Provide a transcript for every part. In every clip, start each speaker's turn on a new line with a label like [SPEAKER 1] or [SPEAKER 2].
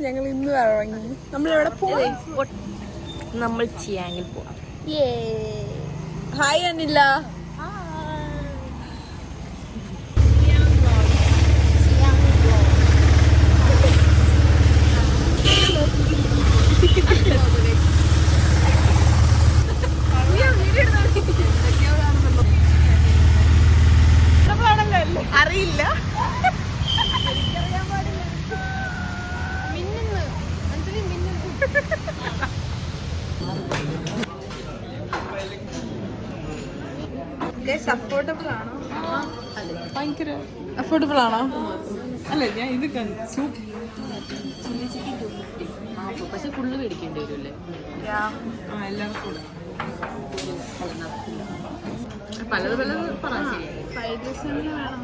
[SPEAKER 1] ഞങ്ങൾ ഇന്ന് ഇറങ്ങി. നമ്മളെവിടെ പോവാം?
[SPEAKER 2] നമ്മൾ ചിയാങ്ങിൽ പോവാം.
[SPEAKER 1] ഹായ് അനില. അറിയില്ല. അഫോർഡബിൾ ആണോ? ഭയങ്കര അഫോർഡബിൾ ആണോ? അല്ല ഞാൻ ഇത് സൂപ്പ്
[SPEAKER 2] ചില്ലി ചിക്കൻ 250. പക്ഷെ ഫുള്ള് മേടിക്കേണ്ടി വരുമല്ലേ?
[SPEAKER 1] എല്ലാവർക്കും
[SPEAKER 2] പലത് പലത് പറയാം.
[SPEAKER 1] ഫ്രൈഡ് റൈസ് വേണം.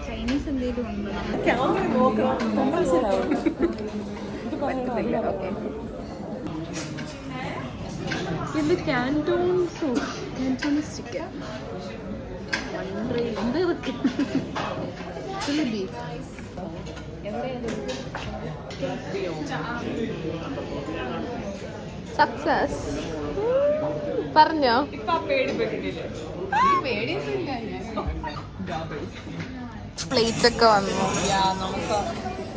[SPEAKER 1] ചൈനീസ് എന്തെങ്കിലും ഉണ്ടോ? ഇത് കാന്റോണിസ് ചിക്കൻ.
[SPEAKER 2] എന്ത് ഇതൊക്കെ
[SPEAKER 1] ചില്ലി ബീഫ്. സക്സസ് പറഞ്ഞോ? പ്ലേറ്റ് ഒക്കെ വന്നു.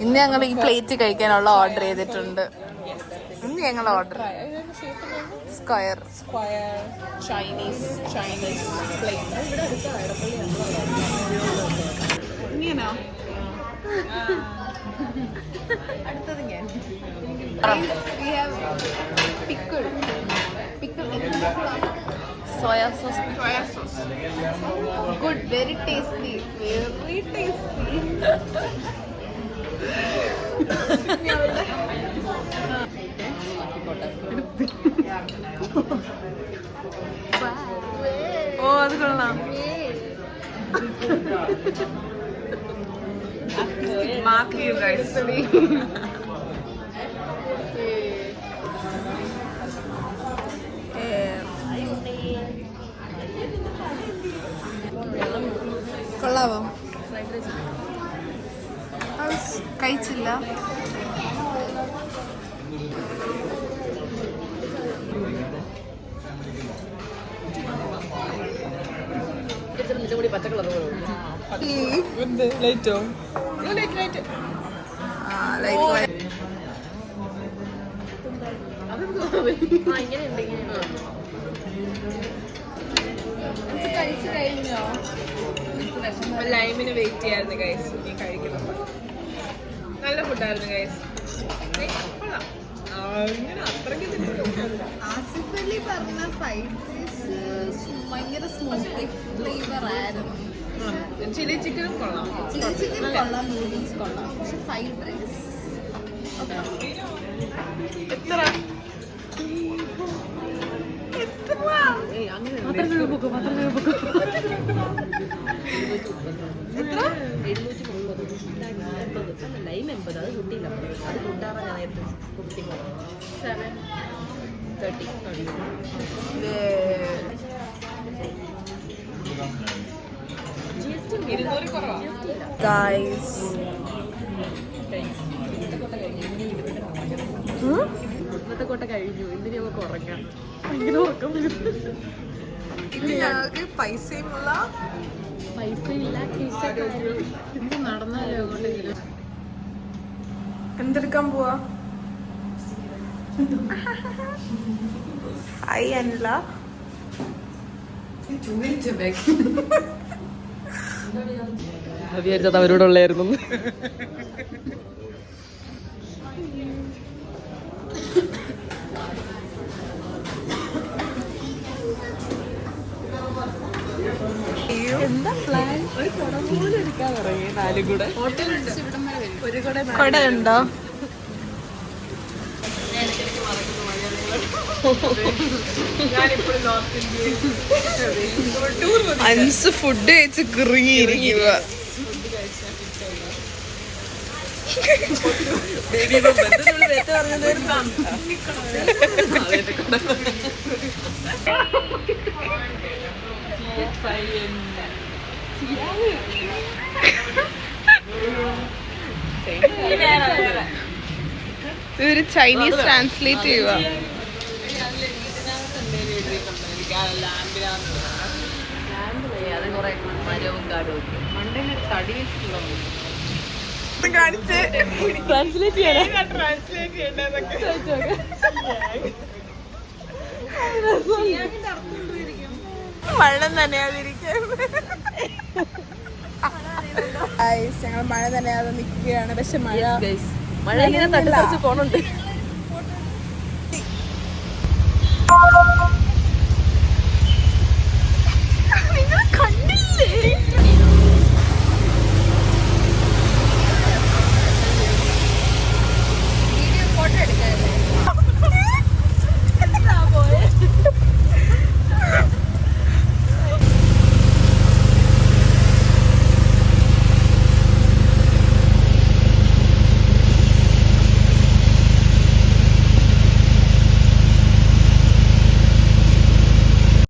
[SPEAKER 1] ഇന്ന് ഞങ്ങൾ ഈ പ്ലേറ്റ് കഴിക്കാനുള്ള ഓർഡർ ചെയ്തിട്ടുണ്ട്. ഇന്ന് ഞങ്ങൾ ഓർഡർ സ്ക്വയർ ചൈനീസ് പ്ലേറ്റ്. ഇങ്ങനെയോ? അടുത്തത് ഞാൻ soya sauce. Good, very tasty. ഓ അത് കൊള്ളാം. കൊള്ളാവോ? കഴിച്ചില്ല. കഴിച്ചു കഴിഞ്ഞോ? ലൈമിന് വെയിറ്റ് ചെയ്യായിരുന്നു ഗൈസ്. ഇനി കഴിക്കണം. നല്ല ഫുഡായിരുന്നു ഗൈസ്. ആസിഫ് അലി പറഞ്ഞ ഫ്രൈഡ് റൈസ് ഭയങ്കര സ്മോക്കി ഫ്ലേവർ ആയിരുന്നു. ചില്ലി ചിക്കനും കൊള്ളാം. ചില്ലി ചിക്കൻ കൊള്ളാം, നൂഡിൽസ് കൊള്ളാം. പക്ഷെ ഫ്രൈഡ് റൈസ് എത്ര
[SPEAKER 2] ലൈം 80. അത് കിട്ടിയില്ല. അത് കൂട്ടാറാ ഞാൻ നേരത്തെ 730.
[SPEAKER 1] ഗൈസ്
[SPEAKER 2] ഇന്നത്തെ കോട്ട കഴിഞ്ഞു. എന്തിനു നമുക്ക് ഉറങ്ങാം? ഭയങ്കര ഉറക്കം.
[SPEAKER 1] ഇത് ഞങ്ങൾക്ക് പൈസയില്ല.
[SPEAKER 2] എന്ത് നടന്നാലോ അങ്ങോട്ടെങ്കിലും.
[SPEAKER 1] എന്തെടുക്കാൻ പോവാ? ഹായ് അനില.
[SPEAKER 2] വിചാരിച്ചത് അവരോടുള്ളായിരുന്നു.
[SPEAKER 1] എന്താ പ്ലാൻ?
[SPEAKER 2] ഒരു കുട പോലും എടുക്കാൻ തുടങ്ങി. 4 കൂടെ ഒരു കുട
[SPEAKER 1] ഉണ്ടോ? അൻസ് ഫുഡ് കഴിച്ച് കുറുങ്ങിയിരിക്കുക. ഇതൊരു ചൈനീസ് ട്രാൻസ്ലേറ്റ് ചെയ്യുക.
[SPEAKER 2] ട്രാൻസ്ലേറ്റ് ചെയ്യാനാ
[SPEAKER 1] മഴ നനയാതിരിക്കാൻ ഞങ്ങൾ മഴ നനയാതെ നിൽക്കുകയാണ്. പക്ഷെ മഴ
[SPEAKER 2] മഴ ഇങ്ങനെ തട്ടിത്തെറിച്ച് പോണുണ്ട്.